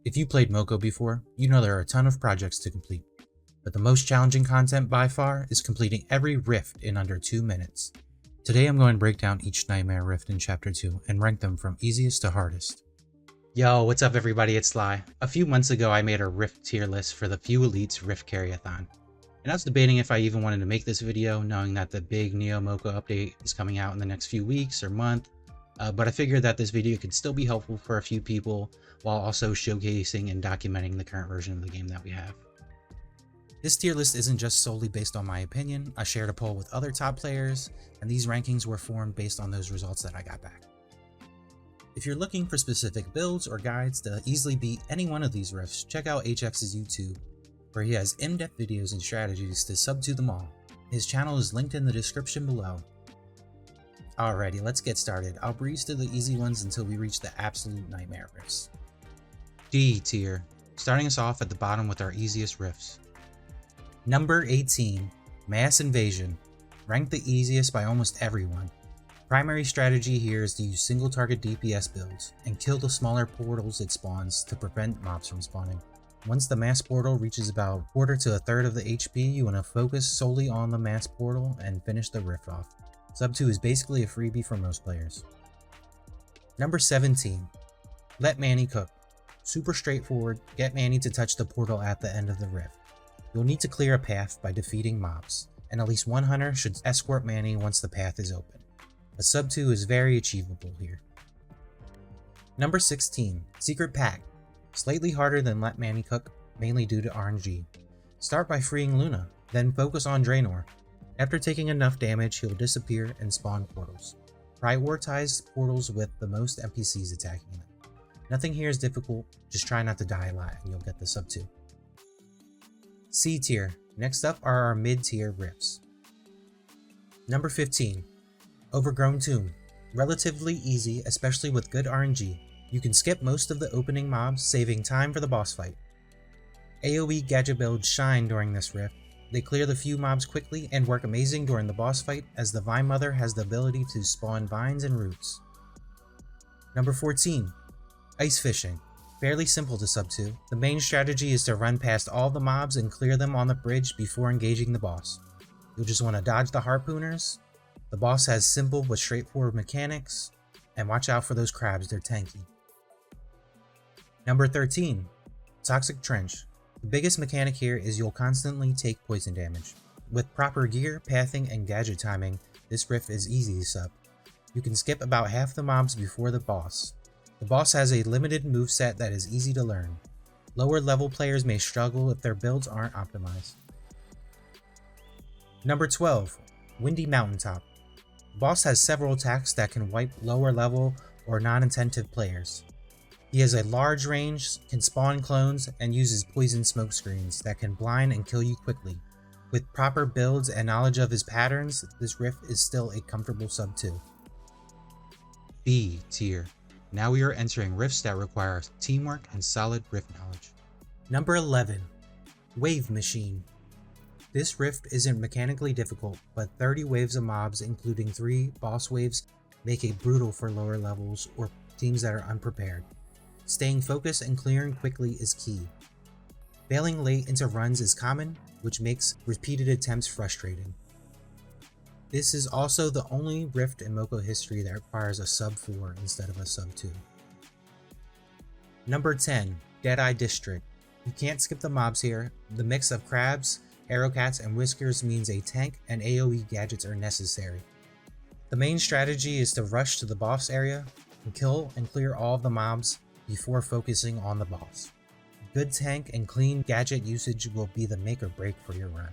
If you played MOCO before, you know there are a ton of projects to complete, but the most challenging content by far is completing every rift in under 2 minutes. Today I'm going to break down each nightmare rift in chapter 2 and rank them from easiest to hardest. Yo, what's up everybody, it's Sly. A few months ago I made a rift tier list for the Few Elites Rift Carryathon. And I was debating if I even wanted to make this video, knowing that the big Neo MOCO update is coming out in the next few weeks or month. But I figured that this video could still be helpful for a few people while also showcasing and documenting the current version of the game that we have. This tier list isn't just solely based on my opinion. I shared a poll with other top players, and these rankings were formed based on those results that I got back. If you're looking for specific builds or guides to easily beat any one of these rifts, check out HX's YouTube, where he has in-depth videos and strategies to subdue them all. His channel is linked in the description below. Alrighty, let's get started. I'll breeze through the easy ones until we reach the absolute nightmare rifts. D tier, starting us off at the bottom with our easiest rifts. Number 18, Mass Invasion, ranked the easiest by almost everyone. Primary strategy here is to use single target DPS builds and kill the smaller portals it spawns to prevent mobs from spawning. Once the mass portal reaches about a quarter to a third of the HP, you want to focus solely on the mass portal and finish the rift off. Sub 2 is basically a freebie for most players. Number 17, Let Manny Cook. Super straightforward, get Manny to touch the portal at the end of the rift. You'll need to clear a path by defeating mobs, and at least one hunter should escort Manny once the path is open. A sub 2 is very achievable here. Number 16, Secret Pact. Slightly harder than Let Manny Cook, mainly due to RNG. Start by freeing Luna, then focus on Draenor. After taking enough damage, he'll disappear and spawn portals. Prioritize portals with the most NPCs attacking them. Nothing here is difficult, just try not to die a lot and you'll get the sub 2. C tier. Next up are our mid tier rifts. Number 15, Overgrown Tomb. Relatively easy, especially with good RNG. You can skip most of the opening mobs, saving time for the boss fight. AoE gadget builds shine during this rift. They clear the few mobs quickly and work amazing during the boss fight, as the Vine Mother has the ability to spawn vines and roots. Number 14, Ice Fishing. Fairly simple to sub 2. The main strategy is to run past all the mobs and clear them on the bridge before engaging the boss. You'll just want to dodge the harpooners. The boss has simple but straightforward mechanics, and watch out for those crabs, they're tanky. Number 13, Toxic Trench. The biggest mechanic here is you'll constantly take poison damage. With proper gear, pathing, and gadget timing, this rift is easy to sub. You can skip about half the mobs before the boss. The boss has a limited moveset that is easy to learn. Lower level players may struggle if their builds aren't optimized. Number 12, Windy Mountaintop. The boss has several attacks that can wipe lower level or non-attentive players. He has a large range, can spawn clones, and uses poison smoke screens that can blind and kill you quickly. With proper builds and knowledge of his patterns, this rift is still a comfortable sub 2. B tier. Now we are entering rifts that require teamwork and solid rift knowledge. Number 11, Wave Machine. This rift isn't mechanically difficult, but 30 waves of mobs, including 3 boss waves, make it brutal for lower levels or teams that are unprepared. Staying focused and clearing quickly is key. Failing late into runs is common, which makes repeated attempts frustrating. This is also the only rift in MOCO history that requires a sub 4 instead of a sub 2. Number 10, Deadeye District. You can't skip the mobs here. The mix of crabs, arrowcats, and whiskers means a tank and AoE gadgets are necessary. The main strategy is to rush to the boss area and kill and clear all of the mobs before focusing on the boss. Good tank and clean gadget usage will be the make or break for your run.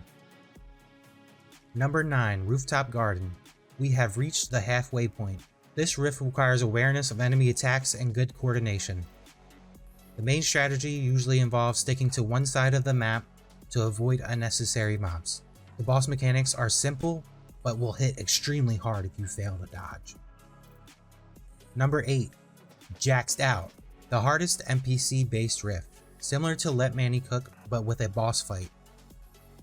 Number 9, Rooftop Garden. We have reached the halfway point. This rift requires awareness of enemy attacks and good coordination. The main strategy usually involves sticking to one side of the map to avoid unnecessary mobs. The boss mechanics are simple, but will hit extremely hard if you fail to dodge. Number 8, Jaxed Out. The hardest NPC based rift, similar to Let Manny Cook but with a boss fight.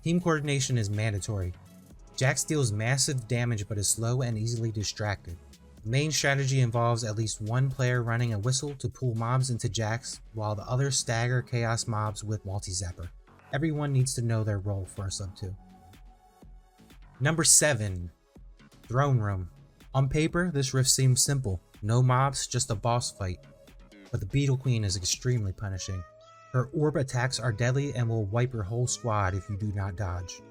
Team coordination is mandatory. Jax deals massive damage but is slow and easily distracted. The main strategy involves at least one player running a whistle to pull mobs into jacks, while the others stagger chaos mobs with multi-zapper. Everyone needs to know their role for a sub 2. Number 7. Throne Room. On paper, this rift seems simple. No mobs, just a boss fight. But the Beetle Queen is extremely punishing. Her orb attacks are deadly and will wipe your whole squad if you do not dodge.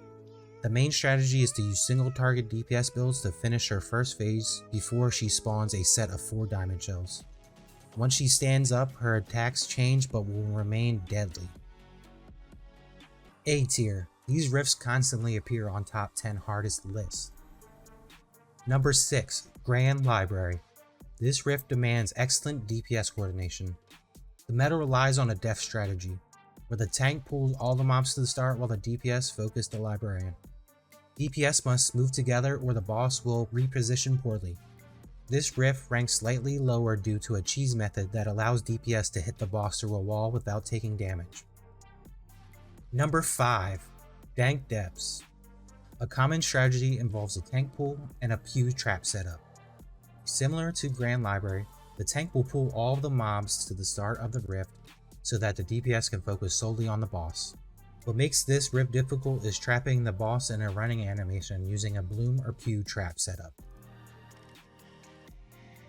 The main strategy is to use single target DPS builds to finish her first phase before she spawns a set of 4 diamond shells. Once she stands up, her attacks change but will remain deadly. A tier. These rifts constantly appear on top 10 hardest lists. Number 6. Grand Library. This rift demands excellent DPS coordination. The meta relies on a death strategy, where the tank pulls all the mobs to the start while the DPS focus the librarian. DPS must move together or the boss will reposition poorly. This rift ranks slightly lower due to a cheese method that allows DPS to hit the boss through a wall without taking damage. Number 5. Dank Depths. A common strategy involves a tank pull and a pew trap setup. Similar to Grand Library, the tank will pull all of the mobs to the start of the rift so that the DPS can focus solely on the boss. What makes this rift difficult is trapping the boss in a running animation using a bloom or pew trap setup.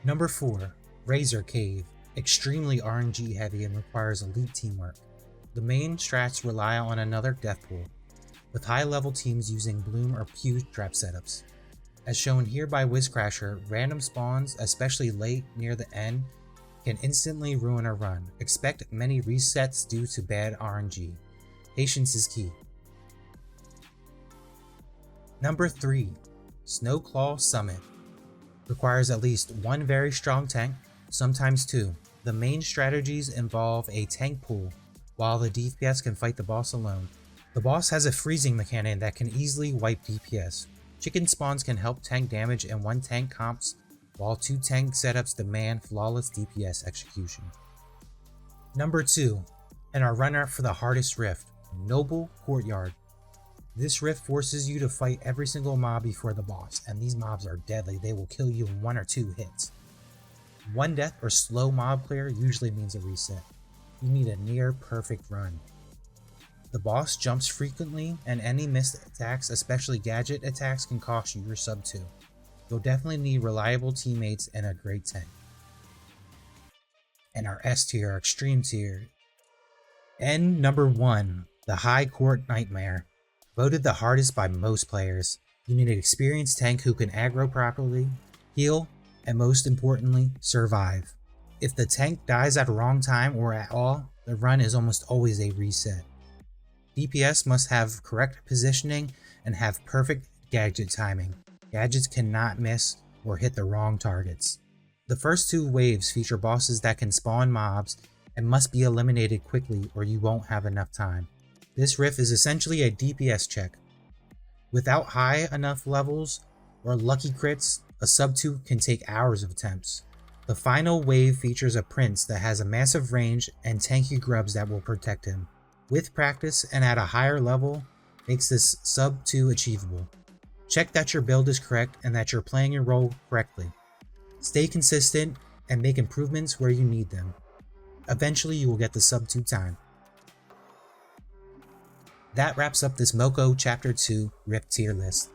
Number 4. Razor Cave. Extremely RNG heavy and requires elite teamwork. The main strats rely on another death pool, with high level teams using bloom or pew trap setups. As shown here by Wizcrasher, random spawns, especially late near the end, can instantly ruin a run. Expect many resets due to bad RNG. Patience is key. Number 3. Snowclaw Summit. Requires at least one very strong tank, sometimes 2. The main strategies involve a tank pool, while the DPS can fight the boss alone. The boss has a freezing mechanic that can easily wipe DPS. Chicken spawns can help tank damage in 1 tank comps, while 2 tank setups demand flawless DPS execution. Number 2, and our runner for the hardest rift, Noble Courtyard. This rift forces you to fight every single mob before the boss, and these mobs are deadly. They will kill you in 1 or 2 hits. 1 death or slow mob clear usually means a reset. You need a near perfect run. The boss jumps frequently, and any missed attacks, especially gadget attacks, can cost you your sub 2. You'll definitely need reliable teammates and a great tank. And our S tier, our extreme tier. And number 1, the High Court Nightmare. Voted the hardest by most players. You need an experienced tank who can aggro properly, heal, and most importantly, survive. If the tank dies at the wrong time or at all, the run is almost always a reset. DPS must have correct positioning and have perfect gadget timing. Gadgets cannot miss or hit the wrong targets. The first 2 waves feature bosses that can spawn mobs and must be eliminated quickly or you won't have enough time. This rift is essentially a DPS check. Without high enough levels or lucky crits, a sub 2 can take hours of attempts. The final wave features a prince that has a massive range and tanky grubs that will protect him. With practice and at a higher level, makes this sub 2 achievable. Check that your build is correct and that you're playing your role correctly. Stay consistent and make improvements where you need them. Eventually you will get the sub 2 time. That wraps up this MOCO Chapter 2 Rift tier list.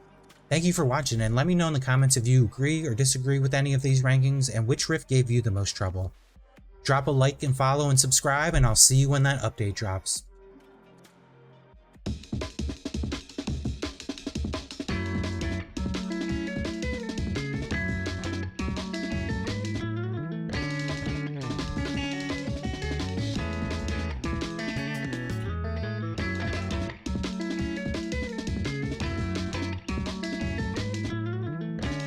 Thank you for watching, and let me know in the comments if you agree or disagree with any of these rankings and which rift gave you the most trouble. Drop a like and follow and subscribe, and I'll see you when that update drops.